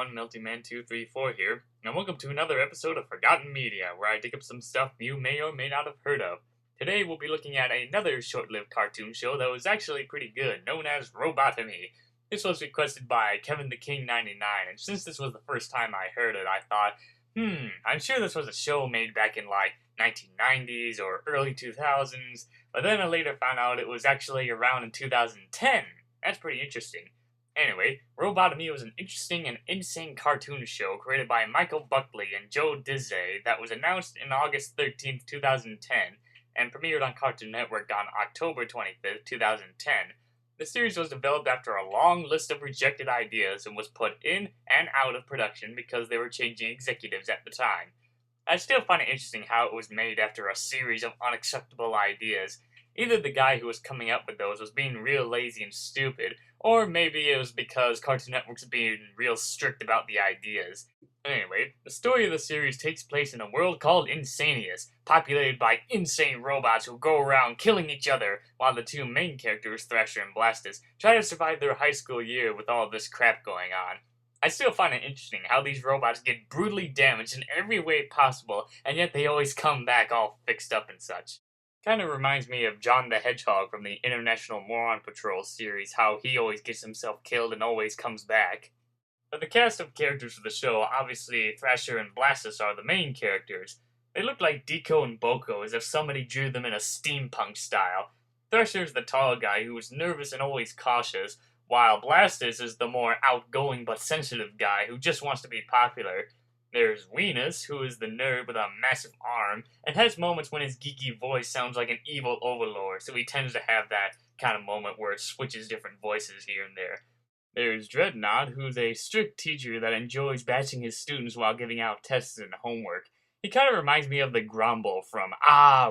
everyone, Melty Man 234 here, and welcome to another episode of Forgotten Media, where I dig up some stuff you may or may not have heard of. Today we'll be looking at another short-lived cartoon show that was actually pretty good, known as Robotomy. This was requested by Kevin the King 99, and since this was the first time I heard it, I thought, I'm sure this was a show made back in like 1990s or early 2000s, but then I later found out it was actually around in 2010. That's pretty interesting. Anyway, Robotomy was an interesting and insane cartoon show created by Michael Buckley and Joe Dizze that was announced in August 13th, 2010, and premiered on Cartoon Network on October 25th, 2010. The series was developed after a long list of rejected ideas and was put in and out of production because they were changing executives at the time. I still find it interesting how it was made after a series of unacceptable ideas. Either the guy who was coming up with those was being real lazy and stupid, or maybe it was because Cartoon Network's being real strict about the ideas. Anyway, the story of the series takes place in a world called Insanius, populated by insane robots who go around killing each other, while the two main characters, Thrasher and Blastus, try to survive their high school year with all this crap going on. I still find it interesting how these robots get brutally damaged in every way possible, and yet they always come back all fixed up and such. Kind of reminds me of John the Hedgehog from the International Moron Patrol series, how he always gets himself killed and always comes back. But the cast of characters for the show, obviously Thrasher and Blastus are the main characters. They look like Deco and Boko, as if somebody drew them in a steampunk style. Thrasher's the tall guy who is nervous and always cautious, while Blastus is the more outgoing but sensitive guy who just wants to be popular. There's Weenus, who is the nerd with a massive arm, and has moments when his geeky voice sounds like an evil overlord, so he tends to have that kind of moment where it switches different voices here and there. There's Dreadnought, who's a strict teacher that enjoys bashing his students while giving out tests and homework. He kind of reminds me of the Grumble from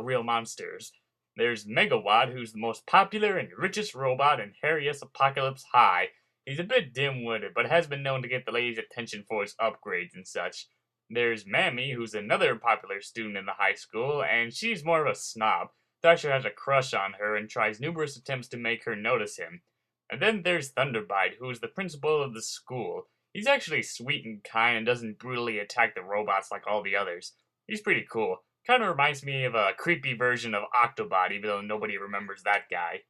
Real Monsters. There's Megawatt, who's the most popular and richest robot in Harrius Apocalypse High. He's a bit dim-witted, but has been known to get the ladies' attention for his upgrades and such. There's Mammy, who's another popular student in the high school, and she's more of a snob. Thrasher has a crush on her and tries numerous attempts to make her notice him. And then there's Thunderbite, who is the principal of the school. He's actually sweet and kind and doesn't brutally attack the robots like all the others. He's pretty cool. Kind of reminds me of a creepy version of Octobot, even though nobody remembers that guy.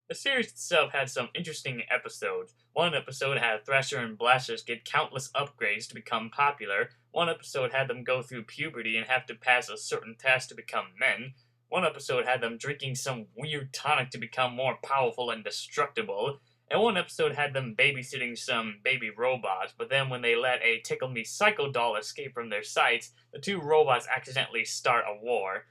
The series itself had some interesting episodes. One episode had Thrasher and Blastus get countless upgrades to become popular. One episode had them go through puberty and have to pass a certain test to become men. One episode had them drinking some weird tonic to become more powerful and destructible. And one episode had them babysitting some baby robots, but then when they let a Tickle Me Psycho doll escape from their sights, the two robots accidentally start a war.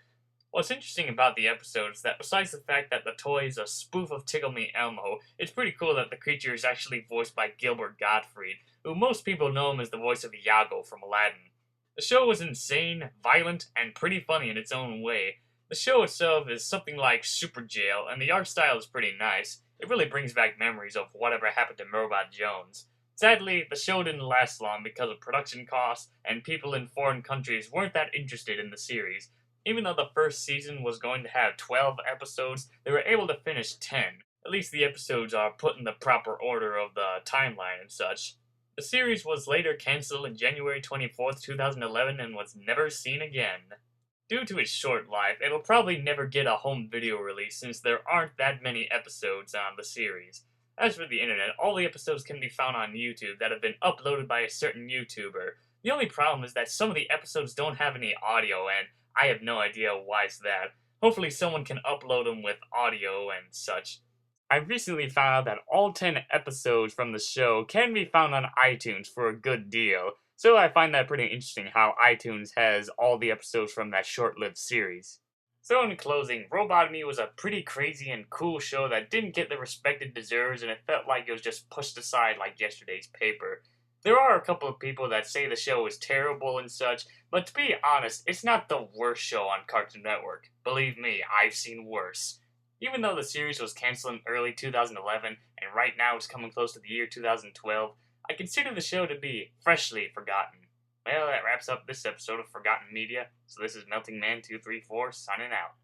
What's interesting about the episode is that besides the fact that the toy is a spoof of Tickle Me Elmo, it's pretty cool that the creature is actually voiced by Gilbert Gottfried, who most people know him as the voice of Iago from Aladdin. The show was insane, violent, and pretty funny in its own way. The show itself is something like Super Jail, and the art style is pretty nice. It really brings back memories of whatever happened to Robot Jones. Sadly, the show didn't last long because of production costs, and people in foreign countries weren't that interested in the series. Even though the first season was going to have 12 episodes, they were able to finish 10. At least the episodes are put in the proper order of the timeline and such. The series was later cancelled in January 24th, 2011 and was never seen again. Due to its short life, it'll probably never get a home video release since there aren't that many episodes on the series. As for the internet, all the episodes can be found on YouTube that have been uploaded by a certain YouTuber. The only problem is that some of the episodes don't have any audio, and I have no idea why it's that. Hopefully someone can upload them with audio and such. I recently found out that all 10 episodes from the show can be found on iTunes for a good deal. So I find that pretty interesting how iTunes has all the episodes from that short-lived series. So in closing, Robotomy was a pretty crazy and cool show that didn't get the respect it deserves, and it felt like it was just pushed aside like yesterday's paper. There are a couple of people that say the show is terrible and such, but to be honest, it's not the worst show on Cartoon Network. Believe me, I've seen worse. Even though the series was cancelled in early 2011, and right now it's coming close to the year 2012, I consider the show to be freshly forgotten. Well, that wraps up this episode of Forgotten Media, so this is Melting Man 234 signing out.